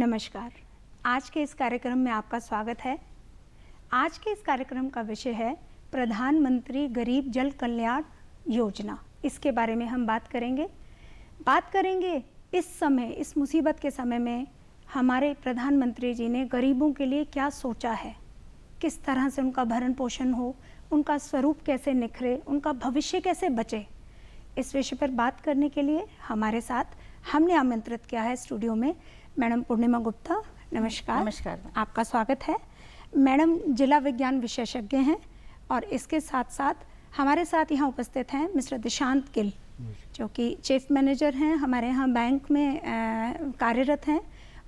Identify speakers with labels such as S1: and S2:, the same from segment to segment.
S1: नमस्कार। आज के इस कार्यक्रम में आपका स्वागत है। आज के इस कार्यक्रम का विषय है प्रधानमंत्री गरीब जल कल्याण योजना। इसके बारे में हम बात करेंगे इस समय, इस मुसीबत के समय में हमारे प्रधानमंत्री जी ने गरीबों के लिए क्या सोचा है, किस तरह से उनका भरण पोषण हो, उनका स्वरूप कैसे निखरे, उनका भविष्य कैसे बचे। इस विषय पर बात करने के लिए हमारे साथ हमने आमंत्रित किया है स्टूडियो में मैडम पूर्णिमा गुप्ता। नमस्कार।
S2: नमस्कार,
S1: आपका स्वागत है। मैडम जिला विज्ञान विशेषज्ञ हैं और इसके साथ साथ हमारे साथ यहाँ उपस्थित हैं मिस्टर दिशांत गिल, जो कि चीफ मैनेजर हैं, हमारे यहाँ बैंक में कार्यरत हैं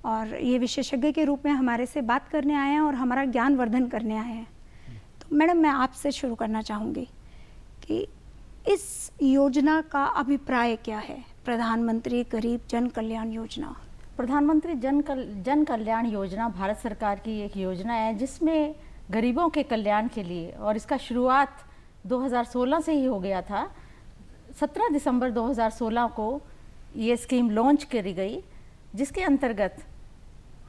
S1: और ये विशेषज्ञ के रूप में हमारे से बात करने आए हैं और हमारा ज्ञान वर्धन करने आए हैं। तो मैडम, मैं आपसे शुरू करना चाहूँगी कि इस योजना का अभिप्राय क्या है, प्रधानमंत्री गरीब जन कल्याण योजना।
S2: प्रधानमंत्री जन कल्याण योजना भारत सरकार की एक योजना है जिसमें गरीबों के कल्याण के लिए, और इसका शुरुआत 2016 से ही हो गया था। 17 दिसंबर 2016 को ये स्कीम लॉन्च करी गई, जिसके अंतर्गत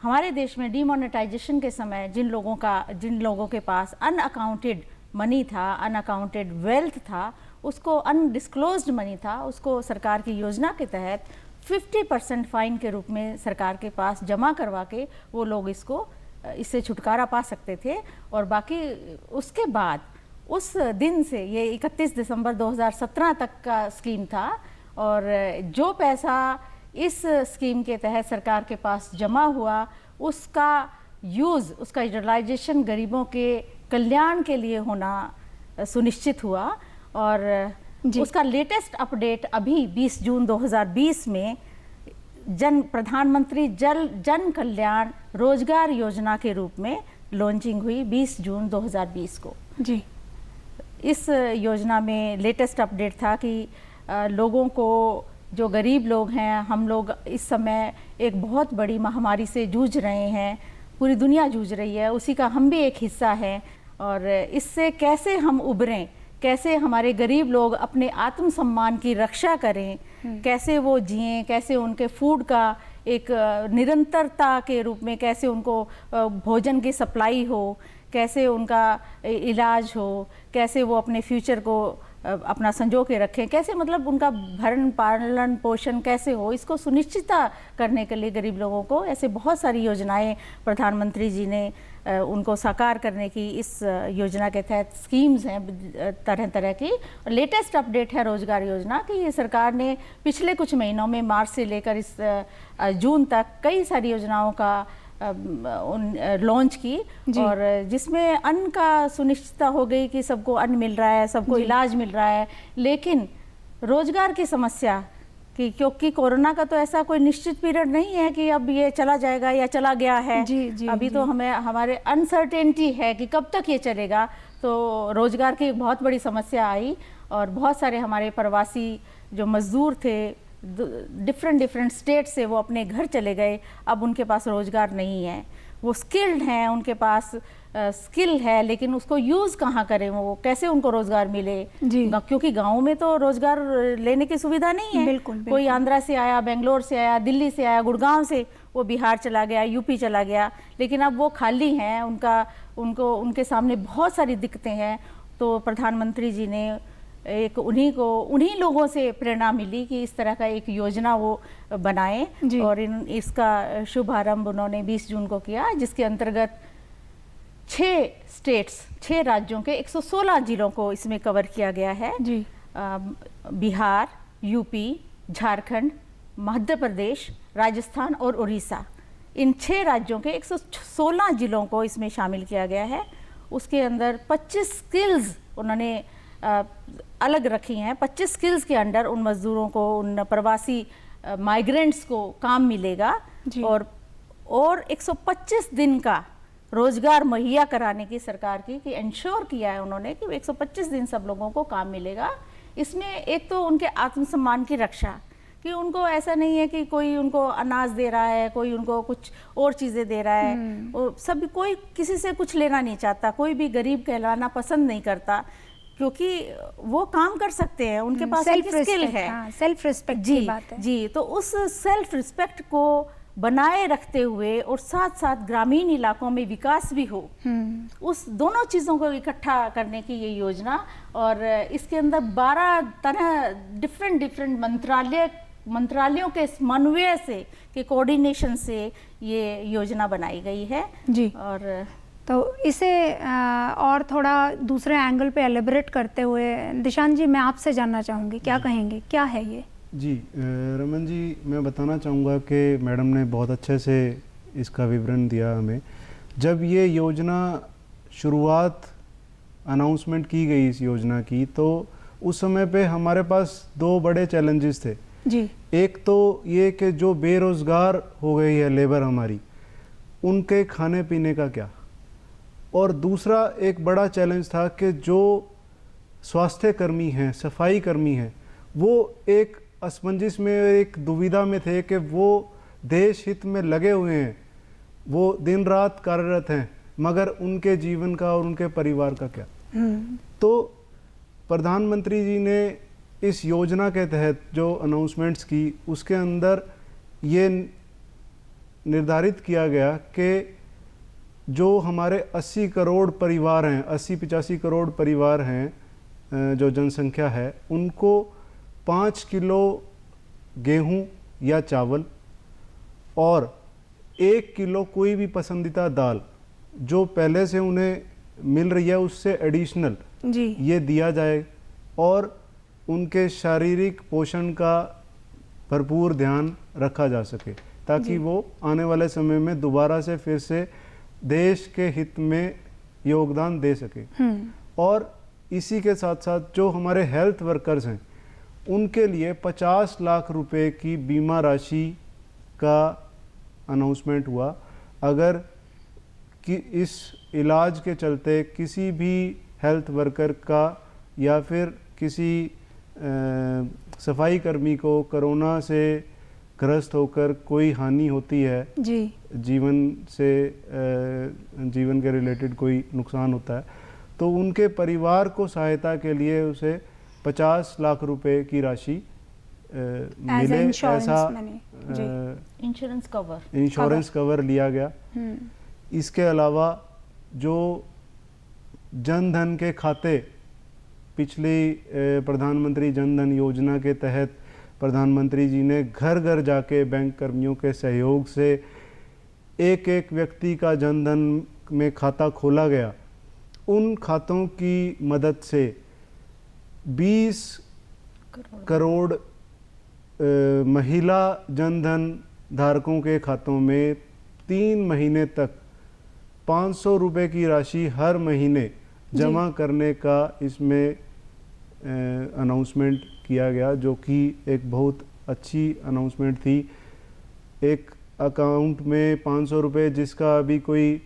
S2: हमारे देश में डीमोनेटाइजेशन के समय जिन लोगों के पास अनअकाउंटेड मनी था, अनअकाउंटेड वेल्थ था, उसको अनडिस्क्लोज्ड मनी था, उसको सरकार की योजना के तहत 50% फाइन के रूप में सरकार के पास जमा करवा के वो लोग इससे छुटकारा पा सकते थे। और बाकी उसके बाद उस दिन से ये 31 दिसंबर 2017 तक का स्कीम था, और जो पैसा इस स्कीम के तहत सरकार के पास जमा हुआ उसका यूटिलाइजेशन गरीबों के कल्याण के लिए होना सुनिश्चित हुआ। और उसका लेटेस्ट अपडेट अभी 20 जून 2020 में प्रधानमंत्री जन कल्याण रोजगार योजना के रूप में लॉन्चिंग हुई 20 जून 2020 को।
S1: जी,
S2: इस योजना में लेटेस्ट अपडेट था कि लोगों को, जो गरीब लोग हैं, हम लोग इस समय एक बहुत बड़ी महामारी से जूझ रहे हैं, पूरी दुनिया जूझ रही है, उसी का हम भी एक हिस्सा हैं। और इससे कैसे हम उबरें, कैसे हमारे गरीब लोग अपने आत्मसम्मान की रक्षा करें, कैसे वो जिएं, कैसे उनके फूड का एक निरंतरता के रूप में कैसे उनको भोजन की सप्लाई हो, कैसे उनका इलाज हो, कैसे वो अपने फ्यूचर को अपना संजो के रखें, कैसे मतलब उनका भरण पालन पोषण कैसे हो, इसको सुनिश्चितता करने के लिए गरीब लोगों को ऐसे बहुत सारी योजनाएं प्रधानमंत्री जी ने उनको साकार करने की इस योजना के तहत स्कीम्स हैं तरह तरह की। लेटेस्ट अपडेट है रोजगार योजना कि ये सरकार ने पिछले कुछ महीनों में, मार्च से लेकर इस जून तक, कई सारी योजनाओं का लॉन्च की, और जिसमें अन्न का सुनिश्चितता हो गई कि सबको अन्न मिल रहा है, सबको इलाज मिल रहा है। लेकिन रोजगार की समस्या कि क्योंकि कोरोना का तो ऐसा कोई निश्चित पीरियड नहीं है कि अब ये चला जाएगा या चला गया है। अभी तो हमारे अनसर्टेनिटी है कि कब तक ये चलेगा। तो रोजगार की एक बहुत बड़ी समस्या आई और बहुत सारे हमारे प्रवासी जो मजदूर थे डिफरेंट स्टेट से, वो अपने घर चले गए। अब उनके पास रोजगार नहीं है, वो स्किल्ड हैं, उनके पास स्किल है, लेकिन उसको यूज़ कहाँ करें, वो कैसे उनको रोजगार मिले, क्योंकि गाँव में तो रोजगार लेने की सुविधा नहीं है। बिल्कुल। कोई आंध्रा से आया, बेंगलोर से आया, दिल्ली से आया, गुड़गांव से, वो बिहार चला गया, यूपी चला गया, लेकिन अब वो खाली हैं, उनके सामने बहुत सारी दिक्कतें हैं। तो प्रधानमंत्री जी ने एक उन्हीं लोगों से प्रेरणा मिली कि इस तरह का एक योजना वो बनाएं, और इसका शुभारंभ उन्होंने 20 जून को किया, जिसके अंतर्गत 6 राज्यों के 116 जिलों को इसमें कवर किया गया है। बिहार, यूपी, झारखंड, मध्य प्रदेश, राजस्थान और उड़ीसा, इन 6 राज्यों के 116 जिलों को इसमें शामिल किया गया है। उसके अंदर 25 स्किल्स उन्होंने अलग रखी हैं। 25 स्किल्स के अंडर उन मजदूरों को, उन प्रवासी माइग्रेंट्स को काम मिलेगा, और 125 दिन का रोजगार मुहैया कराने की सरकार की कि इंश्योर किया है उन्होंने कि 125 दिन सब लोगों को काम मिलेगा। इसमें एक तो उनके आत्मसम्मान की रक्षा, कि उनको ऐसा नहीं है कि कोई उनको अनाज दे रहा है, कोई उनको कुछ और चीज़ें दे रहा है, कोई किसी से कुछ लेना नहीं चाहता, कोई भी गरीब कहलाना पसंद नहीं करता, क्योंकि वो काम कर सकते हैं, उनके पास स्किल है।
S1: सेल्फ रिस्पेक्ट की बात है।
S2: जी, तो उस सेल्फ रिस्पेक्ट को बनाए रखते हुए और साथ साथ ग्रामीण इलाकों में विकास भी हो, उस दोनों चीज़ों को इकट्ठा करने की ये योजना। और इसके अंदर 12 तरह डिफरेंट मंत्रालयों के समन्वय से, के कोऑर्डिनेशन से ये योजना बनाई गई है
S1: जी।
S2: और
S1: तो इसे और थोड़ा दूसरे एंगल पे एलिब्रेट करते हुए दिशांत जी, मैं आपसे जानना चाहूँगी, क्या कहेंगे, क्या है ये?
S3: जी रमन जी, मैं बताना चाहूँगा कि मैडम ने बहुत अच्छे से इसका विवरण दिया हमें। जब ये योजना शुरुआत अनाउंसमेंट की गई इस योजना की, तो उस समय पे हमारे पास दो बड़े चैलेंजेस थे
S1: जी।
S3: एक तो ये कि जो बेरोज़गार हो गई है लेबर हमारी, उनके खाने पीने का क्या, और दूसरा एक बड़ा चैलेंज था कि जो स्वास्थ्य कर्मी हैं, सफाई कर्मी हैं, वो एक असमंजस में, एक दुविधा में थे कि वो देश हित में लगे हुए हैं, वो दिन रात कार्यरत हैं, मगर उनके जीवन का और उनके परिवार का क्या। तो प्रधानमंत्री जी ने इस योजना के तहत जो अनाउंसमेंट्स की, उसके अंदर ये निर्धारित किया गया कि जो हमारे 80 करोड़ परिवार हैं, 80-85 करोड़ परिवार हैं, जो जनसंख्या है, उनको 5 किलो गेहूं या चावल और 1 किलो कोई भी पसंदीदा दाल जो पहले से उन्हें मिल रही है उससे एडिशनल
S1: जी।
S3: ये दिया जाए, और उनके शारीरिक पोषण का भरपूर ध्यान रखा जा सके, ताकि वो आने वाले समय में दोबारा से फिर से देश के हित में योगदान दे सके। और इसी के साथ साथ जो हमारे हेल्थ वर्कर्स हैं, उनके लिए 50 लाख रुपए की बीमा राशि का अनाउंसमेंट हुआ। अगर कि इस इलाज के चलते किसी भी हेल्थ वर्कर का या फिर किसी सफाई कर्मी को कोरोना से ग्रस्त होकर कोई हानि होती है
S1: जी,
S3: जीवन से, जीवन के रिलेटेड कोई नुकसान होता है, तो उनके परिवार को सहायता के लिए उसे 50 लाख रुपए की राशि मिले, ऐसा इंश्योरेंस कवर लिया गया। इसके अलावा जो जन धन के खाते पिछली प्रधानमंत्री जन धन योजना के तहत प्रधानमंत्री जी ने घर घर जाके बैंक कर्मियों के सहयोग से एक एक व्यक्ति का जन धन में खाता खोला गया, उन खातों की मदद से 20 करोड़ महिला जन धन धारकों के खातों में 3 महीने तक 500 रुपए की राशि हर महीने जमा करने का इसमें अनाउंसमेंट किया गया, जो कि एक बहुत अच्छी अनाउंसमेंट थी। एक अकाउंट में 500 रुपये, जिसका अभी कोई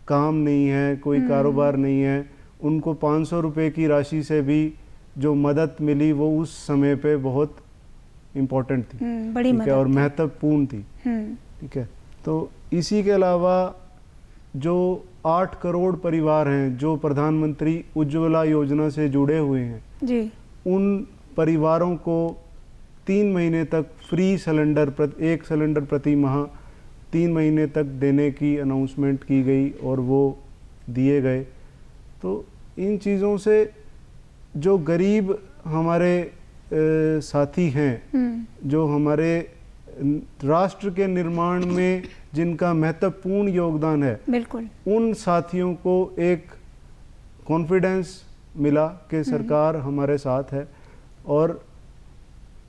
S3: काम नहीं है, कोई कारोबार नहीं है, उनको 500 रुपये की राशि से भी जो मदद मिली वो उस समय पे बहुत इम्पोर्टेंट थी,
S1: बड़ी
S3: ठीक
S1: मदद
S3: है, और
S1: थी।
S3: महत्वपूर्ण थी, ठीक है। तो इसी के अलावा जो 8 करोड़ परिवार हैं जो प्रधानमंत्री उज्ज्वला योजना से जुड़े हुए हैं
S1: जी,
S3: उन परिवारों को 3 महीने तक फ्री सिलेंडर, एक सिलेंडर प्रति माह 3 महीने तक देने की अनाउंसमेंट की गई और वो दिए गए। तो इन चीज़ों से जो गरीब हमारे साथी हैं, जो हमारे राष्ट्र के निर्माण में जिनका महत्वपूर्ण योगदान है,
S1: बिल्कुल,
S3: उन साथियों को एक कॉन्फिडेंस मिला कि सरकार हमारे साथ है, और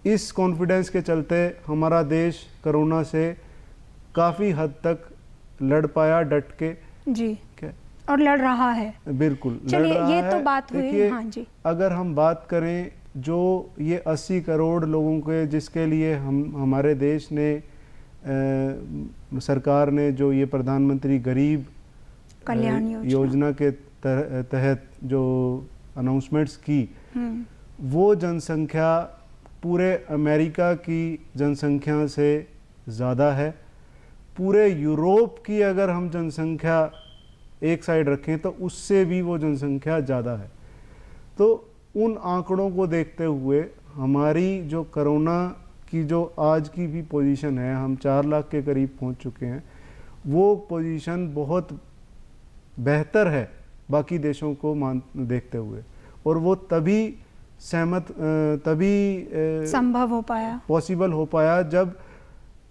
S3: इस कॉन्फिडेंस के चलते हमारा देश कोरोना से काफ़ी हद तक लड़ पाया डट के।
S1: जी,
S3: क्या
S1: और लड़ रहा है।
S3: बिल्कुल लड़
S1: चलिए,
S3: रहा
S1: ये
S3: है।
S1: तो बात हुई।
S3: देखिए,
S1: हाँ जी,
S3: अगर हम बात करें जो ये 80 करोड़ लोगों के जिसके लिए हमारे देश ने सरकार ने जो ये प्रधानमंत्री गरीब
S1: कल्याण
S3: योजना के तहत जो अनाउंसमेंट्स की, वो जनसंख्या पूरे अमेरिका की जनसंख्या से ज़्यादा है। पूरे यूरोप की अगर हम जनसंख्या एक साइड रखें तो उससे भी वो जनसंख्या ज़्यादा है। तो उन आंकड़ों को देखते हुए हमारी जो कोरोना की जो आज की भी पोजीशन है, हम 4 लाख के करीब पहुंच चुके हैं, वो पोजीशन बहुत बेहतर है बाकी देशों को देखते हुए, और वो तभी
S1: संभव हो पाया,
S3: पॉसिबल हो पाया जब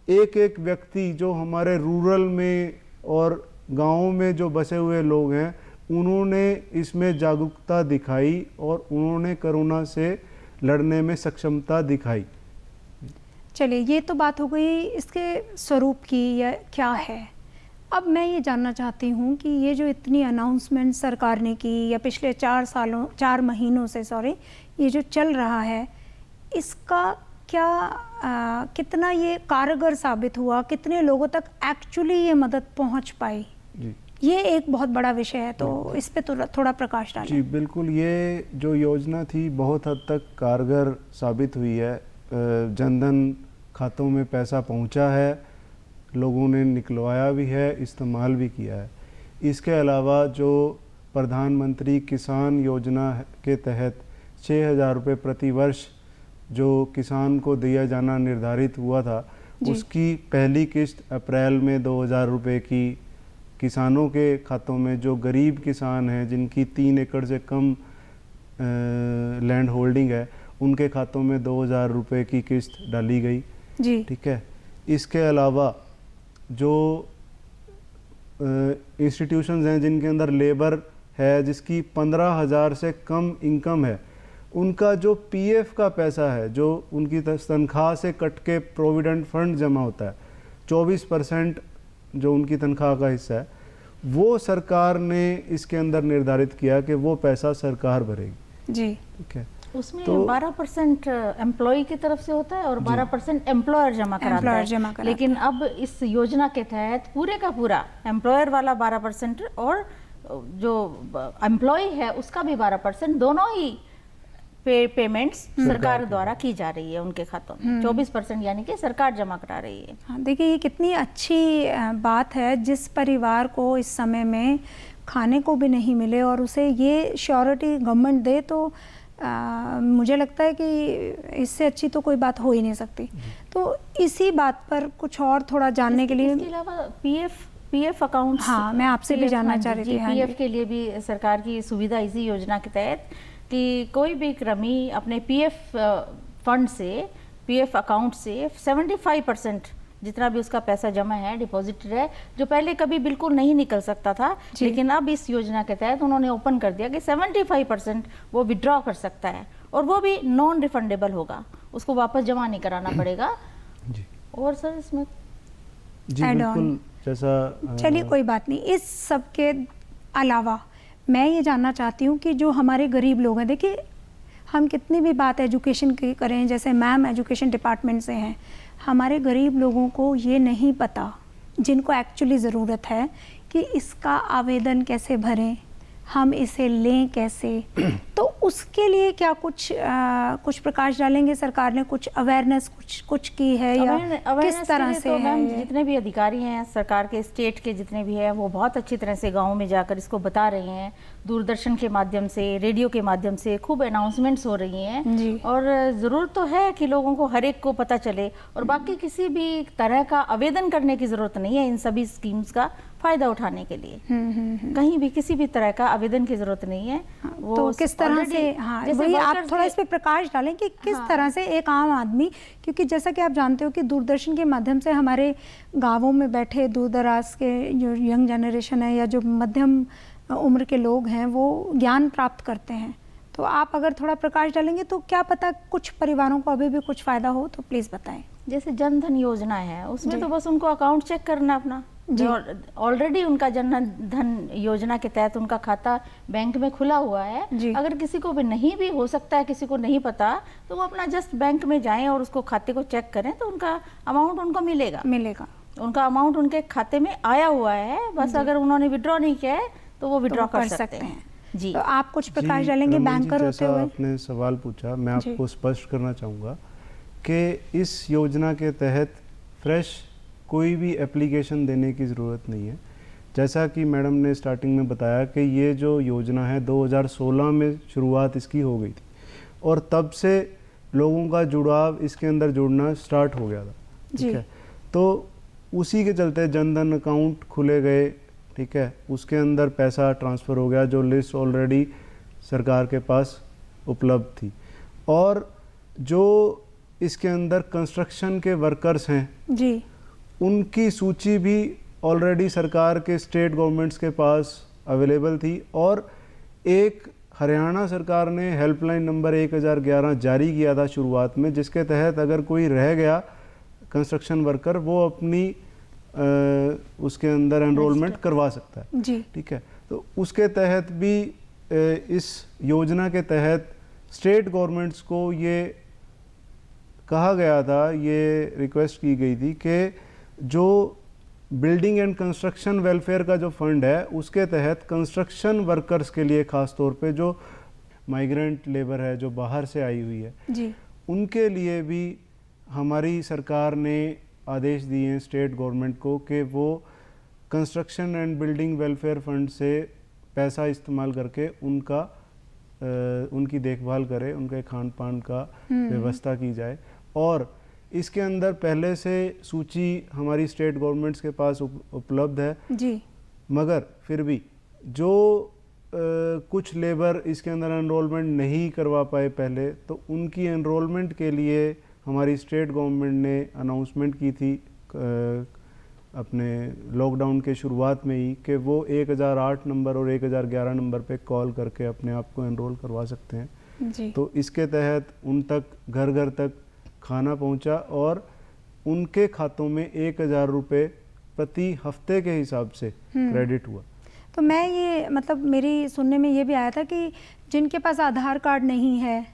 S3: एक एक व्यक्ति जो हमारे रूरल में और गांवों में जो बसे हुए लोग हैं, उन्होंने इसमें जागरूकता दिखाई और उन्होंने कोरोना से लड़ने में सक्षमता दिखाई।
S1: चलिए, ये तो बात हो गई इसके स्वरूप की या क्या है। अब मैं ये जानना चाहती हूँ कि ये जो इतनी अनाउंसमेंट सरकार ने की या पिछले 4 महीनों से ये जो चल रहा है, इसका क्या कितना ये कारगर साबित हुआ, कितने लोगों तक एक्चुअली ये मदद पहुँच पाई,
S3: जी,
S1: ये एक बहुत बड़ा विषय है, तो इस पे थोड़ा प्रकाश डालें।
S3: जी बिल्कुल, ये जो योजना थी बहुत हद तक कारगर साबित हुई है। जनधन खातों में पैसा पहुंचा है, लोगों ने निकलवाया भी है, इस्तेमाल भी किया है। इसके अलावा जो प्रधानमंत्री किसान योजना के तहत 6,000 रुपये प्रति वर्ष जो किसान को दिया जाना निर्धारित हुआ था, उसकी पहली किस्त अप्रैल में 2,000 रुपये की किसानों के खातों में, जो गरीब किसान हैं जिनकी 3 एकड़ से कम लैंड होल्डिंग है, उनके खातों में 2,000 रुपये की किस्त डाली गई।
S1: जी,
S3: ठीक है। इसके अलावा जो इंस्टीट्यूशंस हैं जिनके अंदर लेबर है, जिसकी 15,000 से कम इनकम है, उनका जो पीएफ का पैसा है, जो उनकी तनख्वाह से कट के प्रोविडेंट फंड जमा होता है, 24% जो उनकी तनख्वाह का हिस्सा है, वो सरकार ने इसके अंदर निर्धारित किया कि वो पैसा सरकार भरेगी।
S1: जी,
S3: ठीक है।
S2: उसमें 12% एम्प्लॉय की तरफ से होता है और 12% एम्प्लॉयर जमा कराता है। लेकिन अब इस योजना के तहत पूरे का पूरा एम्प्लॉयर वाला 12% और जो एम्प्लॉय है उसका भी 12%, दोनों ही पेमेंट्स सरकार द्वारा की जा रही है उनके खातों में। 24% यानी कि सरकार जमा करा रही है।
S1: हाँ, देखिए ये कितनी अच्छी बात है, जिस परिवार को इस समय में खाने को भी नहीं मिले और उसे ये श्योरिटी गवर्नमेंट दे, तो मुझे लगता है कि इससे अच्छी तो कोई बात हो ही नहीं सकती। तो इसी बात पर कुछ और थोड़ा जानने के लिए,
S2: इसके अलावा पीएफ अकाउंट,
S1: हाँ मैं आपसे भी जानना चाह रही थी।
S2: पीएफ के लिए भी सरकार की सुविधा इसी योजना के तहत कि कोई भी कर्मी अपने पीएफ फंड से, पीएफ अकाउंट से 75% जितना भी उसका पैसा जमा है, डिपॉजिटेड है, जो पहले कभी बिल्कुल नहीं निकल सकता था, लेकिन अब इस योजना के तहत उन्होंने ओपन कर दिया कि 75% वो विड्रॉ कर सकता है, और वो भी नॉन रिफंडेबल होगा, उसको वापस जमा नहीं कराना पड़ेगा।
S3: जी।
S2: और सर इसमें
S3: जी बिल्कुल, जैसा
S1: चलिए कोई बात नहीं। इस सब के अलावा मैं ये जानना चाहती हूँ कि जो हमारे गरीब लोग हैं, देखिए हम कितनी भी बात एजुकेशन की करें, जैसे मैम एजुकेशन डिपार्टमेंट से हैं, हमारे गरीब लोगों को ये नहीं पता, जिनको एक्चुअली ज़रूरत है, कि इसका आवेदन कैसे भरें, हम इसे लें कैसे। तो उसके लिए क्या कुछ प्रकाश डालेंगे? सरकार ने कुछ अवेयरनेस कुछ की है या किस तरह से
S2: तो
S1: है?
S2: जितने भी अधिकारी हैं सरकार के, स्टेट के जितने भी हैं, वो बहुत अच्छी तरह से गाँव में जाकर इसको बता रहे हैं। दूरदर्शन के माध्यम से, रेडियो के माध्यम से खूब अनाउंसमेंट्स हो रही हैं, और ज़रूरत तो है कि लोगों को, हर एक को पता चले। और बाकी किसी भी तरह का आवेदन करने की ज़रूरत नहीं है इन सभी स्कीम्स का फ़ायदा उठाने के लिए। कहीं भी किसी भी तरह का आवेदन की ज़रूरत नहीं है। वो
S1: तो किस तरह से, हाँ वही आप थोड़ा इस पे प्रकाश डालें कि किस तरह से एक आम आदमी, क्योंकि जैसा कि आप जानते हो कि दूरदर्शन के माध्यम से हमारे गाँवों में बैठे दूर दराज के जो यंग जनरेशन है या जो मध्यम उम्र के लोग हैं, वो ज्ञान प्राप्त करते हैं। तो आप अगर थोड़ा प्रकाश डालेंगे तो क्या पता कुछ परिवारों को अभी भी कुछ फ़ायदा हो, तो प्लीज़ बताएं।
S2: जैसे जन धन योजना है, उसमें तो बस उनको अकाउंट चेक करना अपना, ऑलरेडी उनका जन धन योजना के तहत उनका खाता बैंक में खुला हुआ है। अगर किसी को भी नहीं भी हो सकता है, किसी को नहीं पता, तो वो अपना जस्ट बैंक में जाएं और उसको खाते को चेक करें, तो उनका अमाउंट उनको मिलेगा। उनका अमाउंट उनके खाते में आया हुआ है, बस अगर उन्होंने विड्रॉ नहीं किया है तो वो विड्रॉ कर सकते हैं। जी,
S1: तो आप कुछ प्रकाश डालेंगे बैंकर होते हुए?
S3: आपने सवाल पूछा, मैं आपको स्पष्ट करना चाहूँगा कि इस योजना के तहत फ्रेश कोई भी एप्लीकेशन देने की ज़रूरत नहीं है। जैसा कि मैडम ने स्टार्टिंग में बताया कि ये जो योजना है 2016 में शुरुआत इसकी हो गई थी, और तब से लोगों का जुड़ाव इसके अंदर जुड़ना स्टार्ट हो गया था।
S1: जी।
S3: ठीक है, तो उसी के चलते जनधन अकाउंट खुले गए। ठीक है, उसके अंदर पैसा ट्रांसफ़र हो गया, जो लिस्ट ऑलरेडी सरकार के पास उपलब्ध थी। और जो इसके अंदर कंस्ट्रक्शन के वर्कर्स हैं
S1: जी,
S3: उनकी सूची भी ऑलरेडी सरकार के स्टेट गवर्नमेंट्स के पास अवेलेबल थी। और एक हरियाणा सरकार ने हेल्पलाइन नंबर 1011 जारी किया था शुरुआत में, जिसके तहत अगर कोई रह गया कंस्ट्रक्शन वर्कर, वो अपनी उसके अंदर एनरोलमेंट करवा सकता है।
S1: जी।
S3: ठीक है, तो उसके तहत भी इस योजना के तहत स्टेट गवर्नमेंट्स को ये कहा गया था, ये रिक्वेस्ट की गई थी कि जो बिल्डिंग एंड कंस्ट्रक्शन वेलफेयर का जो फंड है, उसके तहत कंस्ट्रक्शन वर्कर्स के लिए ख़ास तौर पे जो माइग्रेंट लेबर है, जो बाहर से आई हुई है,
S1: जी।
S3: उनके लिए भी हमारी सरकार ने आदेश दिए हैं स्टेट गवर्नमेंट को कि वो construction and building welfare fund से पैसा इस्तेमाल करके उनकी देखभाल करे, उनके खान पान का व्यवस्था की जाए। और इसके अंदर पहले से सूची हमारी स्टेट गवर्नमेंट्स के पास उपलब्ध है।
S1: जी।
S3: मगर फिर भी जो कुछ लेबर इसके अंदर एनरोलमेंट नहीं करवा पाए पहले, तो उनकी एनरोलमेंट के लिए हमारी स्टेट गवर्नमेंट ने अनाउंसमेंट की थी अपने लॉकडाउन के शुरुआत में ही कि वो 1008 नंबर और 1011 नंबर पे कॉल करके अपने आप को एनरोल करवा सकते हैं।
S1: जी।
S3: तो इसके तहत उन तक घर घर तक खाना पहुंचा और उनके खातों में 1000 रुपये प्रति हफ्ते के हिसाब से क्रेडिट हुआ।
S1: तो मैं ये मतलब मेरी सुनने में ये भी आया था कि जिनके पास आधार कार्ड नहीं है,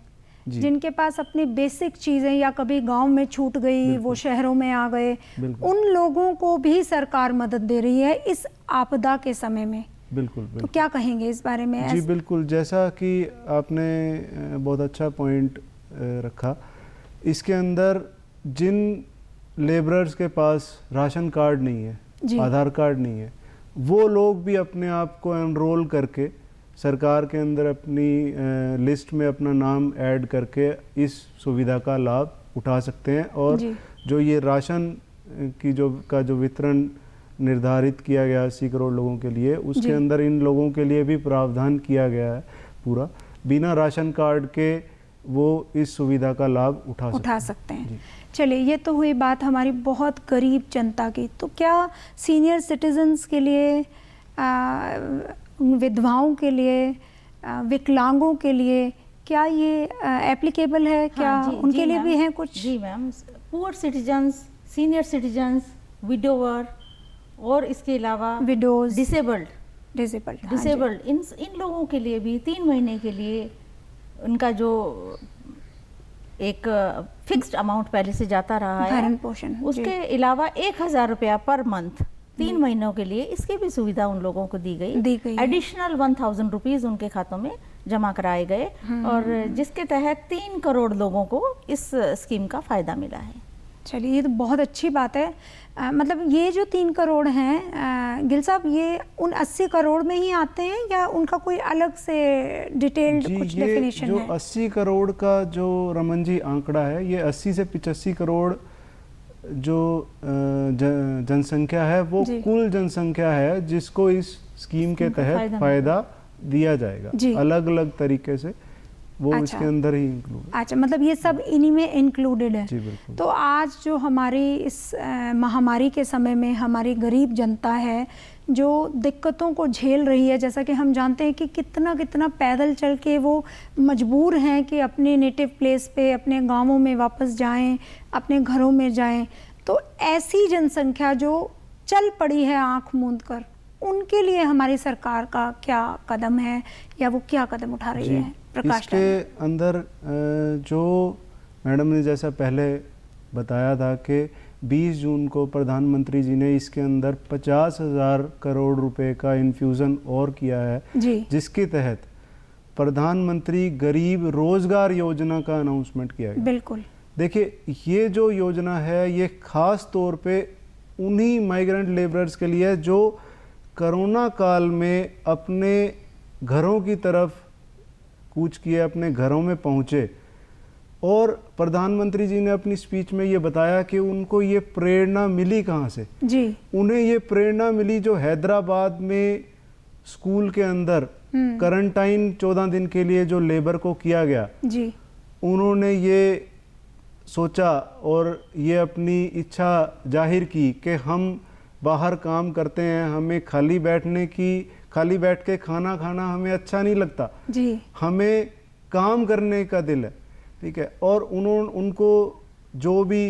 S1: जिनके पास अपनी बेसिक चीज़ें या कभी गांव में छूट गई, वो शहरों में आ गए, उन लोगों को भी सरकार मदद दे रही है इस आपदा के समय में।
S3: बिल्कुल,
S1: तो क्या कहेंगे इस बारे में?
S3: जी बिल्कुल, जैसा कि आपने बहुत अच्छा पॉइंट रखा। इसके अंदर जिन लेबरर्स के पास राशन कार्ड नहीं है, आधार कार्ड नहीं है, वो लोग भी अपने आप को एनरोल करके सरकार के अंदर अपनी लिस्ट में अपना नाम ऐड करके इस सुविधा का लाभ उठा सकते हैं। और जो ये राशन की जो वितरण निर्धारित किया गया 80 करोड़ लोगों के लिए, उसके अंदर इन लोगों के लिए भी प्रावधान किया गया है पूरा, बिना राशन कार्ड के वो इस सुविधा का लाभ उठा सकते हैं।
S1: चलिए, ये तो हुई बात हमारी बहुत गरीब जनता की। तो क्या सीनियर सिटीजन्स के लिए, विधवाओं के लिए, विकलांगों के लिए क्या ये एप्लीकेबल है? क्या उनके लिए भी हैं कुछ?
S2: जी ma'am, poor citizens, senior citizens, widower और इसके अलावा
S1: विडोज,
S2: डिसेबल्ड इन लोगों के लिए भी 3 महीने के लिए उनका जो एक फिक्स्ड अमाउंट पहले से जाता रहा है,
S1: भरण पोषण,
S2: उसके अलावा 1000 रुपया पर मंथ 3 महीनों के लिए इसकी भी सुविधा उन लोगों को दी गई। एडिशनल 1000 रुपीज उनके खातों में जमा कराए गए और जिसके तहत 3 करोड़ लोगों को इस स्कीम का फायदा मिला है।
S1: चलिए, ये तो बहुत अच्छी बात है। मतलब ये जो 3 करोड़ हैं गिल साहब, ये उन 80 करोड़ में ही आते हैं या उनका कोई अलग से डिटेल्ड कुछ डेफिनेशन है?
S3: जो 80 करोड़ का जो रमन जी आंकड़ा है, ये 80 से 85 करोड़ जो जनसंख्या है, वो कुल जनसंख्या है जिसको इस स्कीम के तहत फायदा दिया जाएगा। अलग अलग तरीके से वो इसके अंदर ही इंक्लूड।
S1: अच्छा, मतलब ये सब इन्हीं में इंक्लूडेड है।
S3: जी बिल्कुल।
S1: तो आज जो हमारी इस महामारी के समय में हमारी गरीब जनता है जो दिक्कतों को झेल रही है, जैसा कि हम जानते हैं कि कितना कितना पैदल चल के वो मजबूर हैं कि अपने नेटिव प्लेस पे, अपने गांवों में वापस जाएं, अपने घरों में जाएं, तो ऐसी जनसंख्या जो चल पड़ी है आंख मूंद कर, उनके लिए हमारी सरकार का क्या कदम है या वो क्या कदम उठा रही है? प्रकाश
S3: इसके अंदर जो मैडम ने जैसा पहले बताया था कि 20 जून को प्रधानमंत्री जी ने इसके अंदर 50,000 करोड़ रुपए का इन्फ्यूज़न और किया है, जिसके तहत प्रधानमंत्री गरीब रोजगार योजना का अनाउंसमेंट किया गया।
S1: बिल्कुल।
S3: देखिए, ये जो योजना है ये खास तौर पे उन्हीं माइग्रेंट लेबरर्स के लिए जो कोरोना काल में अपने घरों की तरफ कूच किए, अपने घरों में पहुँचे और प्रधानमंत्री जी ने अपनी स्पीच में ये बताया कि उनको ये प्रेरणा मिली कहाँ से।
S1: जी।
S3: उन्हें ये प्रेरणा मिली जो हैदराबाद में स्कूल के अंदर क्वारंटाइन 14 दिन के लिए जो लेबर को किया गया,
S1: जी।
S3: उन्होंने ये सोचा और ये अपनी इच्छा जाहिर की कि हम बाहर काम करते हैं, हमें खाली बैठ के खाना खाना हमें अच्छा नहीं लगता
S1: जी।
S3: हमें काम करने का दिल है, ठीक है। और उनको जो भी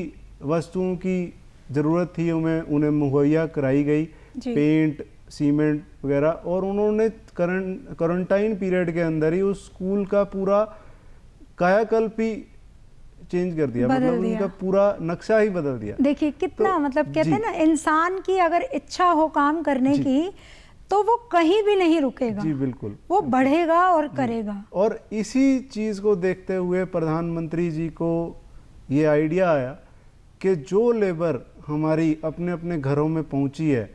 S3: वस्तुओं की ज़रूरत थी उन्हें मुहैया कराई गई, पेंट, सीमेंट वगैरह, और उन्होंने क्वारंटाइन पीरियड के अंदर ही उस स्कूल का पूरा कायाकल्प ही चेंज कर दिया, मतलब उनका पूरा नक्शा ही बदल दिया।
S1: देखिए कितना मतलब कहते हैं ना, इंसान की अगर इच्छा हो काम करने की तो वो कहीं भी नहीं रुकेगा।
S3: जी बिल्कुल,
S1: वो बढ़ेगा और करेगा।
S3: और इसी चीज़ को देखते हुए प्रधानमंत्री जी को ये आइडिया आया कि जो लेबर हमारी अपने अपने घरों में पहुंची है,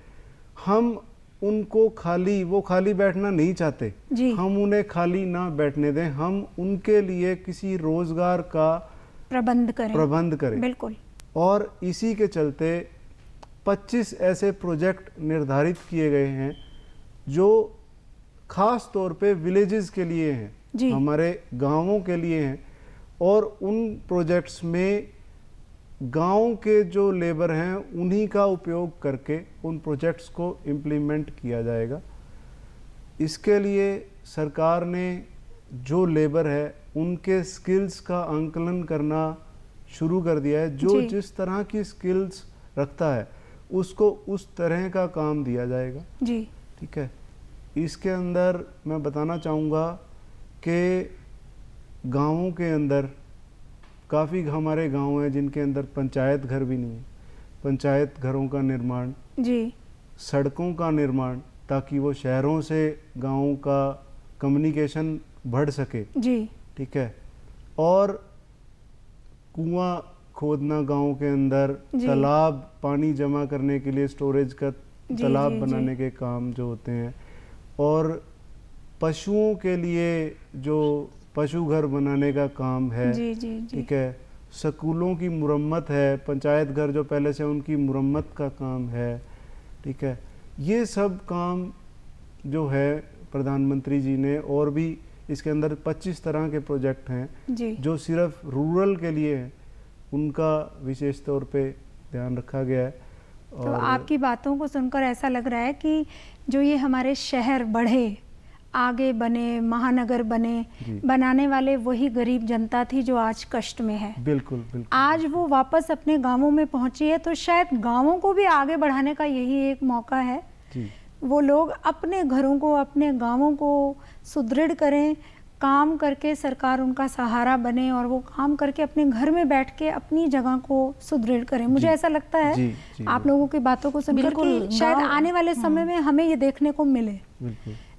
S3: हम उनको वो खाली बैठना नहीं चाहते, हम उन्हें खाली ना बैठने दें, हम उनके लिए किसी रोजगार का प्रबंध करें।
S1: बिल्कुल।
S3: और इसी के चलते 25 ऐसे प्रोजेक्ट निर्धारित किए गए हैं जो खास तौर पे विलेजेस के लिए हैं, हमारे गांवों के लिए हैं, और उन प्रोजेक्ट्स में गांव के जो लेबर हैं उन्हीं का उपयोग करके उन प्रोजेक्ट्स को इम्प्लीमेंट किया जाएगा। इसके लिए सरकार ने जो लेबर है उनके स्किल्स का आंकलन करना शुरू कर दिया है। जो जिस तरह की स्किल्स रखता है उसको उस तरह का काम दिया जाएगा।
S1: जी,
S3: ठीक है। इसके अंदर मैं बताना चाहूँगा कि गांवों के अंदर काफ़ी हमारे गांव हैं जिनके अंदर पंचायत घर भी नहीं है। पंचायत घरों का निर्माण,
S1: जी, सड़कों
S3: का निर्माण, ताकि वो शहरों से गांवों का कम्युनिकेशन बढ़ सके।
S1: जी,
S3: ठीक है। और कुआं खोदना गांव के अंदर, तालाब पानी जमा करने के लिए स्टोरेज का तालाब बनाने के काम जो होते हैं, और पशुओं के लिए जो पशु घर बनाने का काम है। ठीक है। स्कूलों की मुरम्मत है, पंचायत घर जो पहले से उनकी मुरम्मत का काम है। ठीक है। ये सब काम जो है प्रधानमंत्री जी ने, और भी इसके अंदर 25 तरह के प्रोजेक्ट हैं जो सिर्फ रूरल के लिए हैं, उनका विशेष तौर पे ध्यान रखा गया है।
S1: तो आपकी बातों को सुनकर ऐसा लग रहा है कि जो ये हमारे शहर बढ़े, आगे बने, महानगर बने, बनाने वाले वही गरीब जनता थी जो आज कष्ट में है।
S3: बिल्कुल, बिल्कुल।
S1: आज वो वापस अपने गांवों में पहुंची है, तो शायद गांवों को भी आगे बढ़ाने का यही एक मौका है। वो लोग अपने घरों को, अपने गांवों को सुदृढ़ करें, काम करके सरकार उनका सहारा बने, और वो काम करके अपने घर में बैठ के अपनी जगह को सुदृढ़ करें। मुझे ऐसा लगता है आप लोगों की बातों को सुनकर कि शायद आने वाले समय में हमें ये देखने को मिले।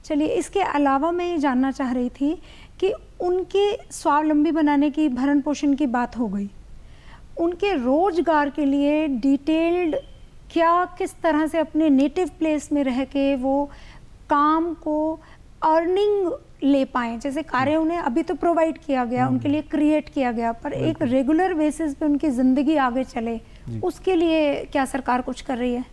S1: चलिए, इसके अलावा मैं ये जानना चाह रही थी कि उनके स्वावलंबी बनाने की, भरण पोषण की बात हो गई, उनके रोजगार के लिए डिटेल्ड किस तरह से अपने नेटिव प्लेस में रह के वो काम को अर्निंग ले पाएं। जैसे कार्य उन्हें अभी तो प्रोवाइड किया गया, उनके लिए क्रिएट किया गया, पर एक रेगुलर बेसिस पे उनकी जिंदगी आगे चले, उसके लिए क्या सरकार कुछ कर रही है?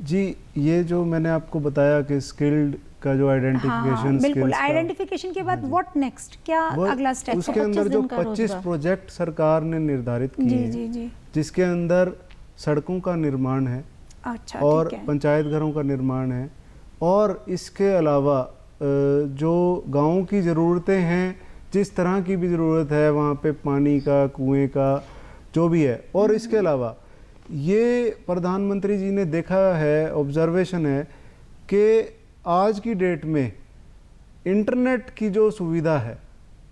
S3: जी, ये जो मैंने आपको बताया कि स्किल्ड का जो आइडेंटिफिकेशन,
S1: बिल्कुल, आइडेंटिफिकेशन के बाद व्हाट नेक्स्ट, क्या अगला स्टेप?
S3: उसके अंदर जो 25 प्रोजेक्ट सरकार ने निर्धारित किए हैं, जिसके अंदर सड़कों का निर्माण है,
S1: अच्छा,
S3: और पंचायत घरों का निर्माण है, और इसके अलावा जो गाँव की ज़रूरतें हैं, जिस तरह की भी ज़रूरत है वहाँ पे पानी का, कुएं का, जो भी है। और इसके अलावा ये प्रधानमंत्री जी ने देखा है, ऑब्जर्वेशन है कि आज की डेट में इंटरनेट की जो सुविधा है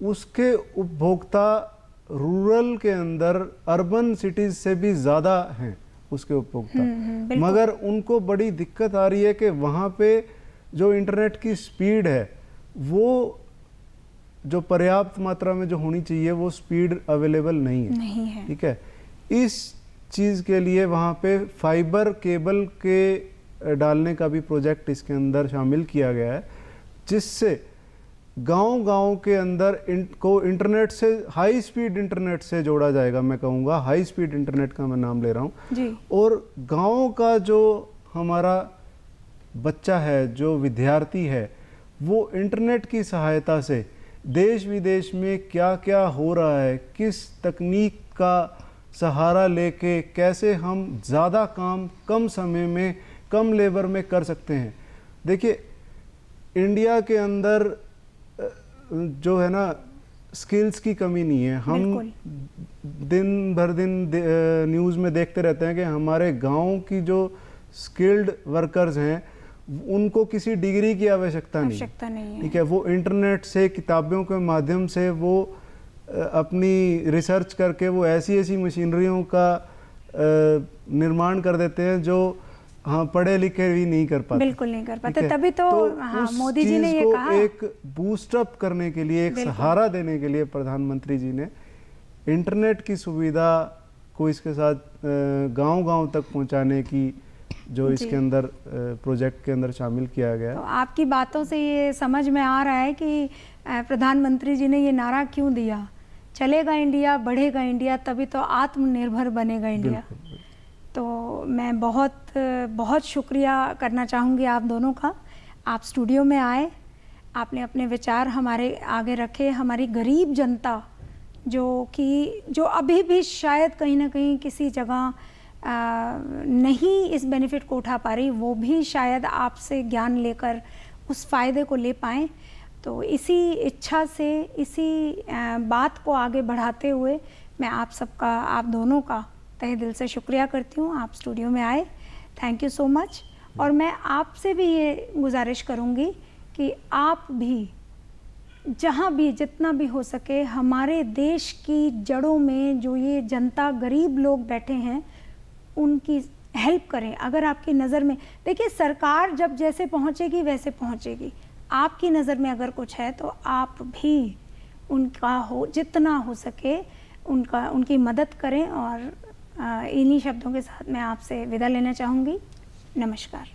S3: उसके उपभोक्ता रूरल के अंदर अर्बन सिटीज़ से भी ज़्यादा हैं उसके उपभोक्ता, मगर उनको बड़ी दिक्कत आ रही है कि वहाँ पे जो इंटरनेट की स्पीड है वो जो पर्याप्त मात्रा में जो होनी चाहिए वो स्पीड अवेलेबल नहीं है। ठीक है। इस चीज़ के लिए वहाँ पे फाइबर केबल के डालने का भी प्रोजेक्ट इसके अंदर शामिल किया गया है, जिससे गांव-गांव के अंदर को इंटरनेट से, हाई स्पीड इंटरनेट से जोड़ा जाएगा। मैं कहूँगा हाई स्पीड इंटरनेट का मैं नाम ले रहा हूँ
S1: जी।
S3: और गांव का जो हमारा बच्चा है, जो विद्यार्थी है, वो इंटरनेट की सहायता से देश विदेश में क्या क्या हो रहा है, किस तकनीक का सहारा लेके कैसे हम ज़्यादा काम कम समय में, कम लेबर में कर सकते हैं। देखिए, इंडिया के अंदर जो है ना, स्किल्स की कमी नहीं है। हम दिन भर दिन न्यूज़ में देखते रहते हैं कि हमारे गांव की जो स्किल्ड वर्कर्स हैं उनको किसी डिग्री की आवश्यकता नहीं है। ठीक है, वो इंटरनेट से, किताबों के माध्यम से वो अपनी रिसर्च करके वो ऐसी ऐसी मशीनरियों का निर्माण कर देते हैं जो हाँ पढ़े लिखे भी नहीं कर पाते,
S1: बिल्कुल नहीं कर पाते। तभी तो हाँ, मोदी जी ने ये कहा,
S3: एक बूस्टअप करने के लिए, एक सहारा देने के लिए प्रधानमंत्री जी ने इंटरनेट की सुविधा को इसके साथ गांव-गांव तक पहुंचाने की जो इसके अंदर प्रोजेक्ट के अंदर शामिल किया गया।
S1: तो आपकी बातों से ये समझ में आ रहा है कि प्रधानमंत्री जी ने ये नारा क्यों दिया, चलेगा इंडिया, बढ़ेगा इंडिया, तभी तो आत्मनिर्भर बनेगा इंडिया। तो मैं बहुत शुक्रिया करना चाहूँगी आप दोनों का। आप स्टूडियो में आए, आपने अपने विचार हमारे आगे रखे। हमारी गरीब जनता जो अभी भी शायद कहीं ना कहीं किसी जगह नहीं इस बेनिफिट को उठा पा रही, वो भी शायद आपसे ज्ञान लेकर उस फ़ायदे को ले पाएँ। तो इसी इच्छा से, इसी बात को आगे बढ़ाते हुए मैं आप सबका, आप दोनों का तहे दिल से शुक्रिया करती हूँ। आप स्टूडियो में आए, थैंक यू सो मच। और मैं आपसे भी ये गुजारिश करूँगी कि आप भी जहाँ भी, जितना भी हो सके, हमारे देश की जड़ों में जो ये जनता, गरीब लोग बैठे हैं, उनकी हेल्प करें। अगर आपकी नज़र में, देखिए सरकार जब जैसे पहुँचेगी वैसे पहुँचेगी, आपकी नज़र में अगर कुछ है तो आप भी उनका जितना हो सके उनकी मदद करें। और इन्हीं शब्दों के साथ मैं आपसे विदा लेना चाहूँगी। नमस्कार।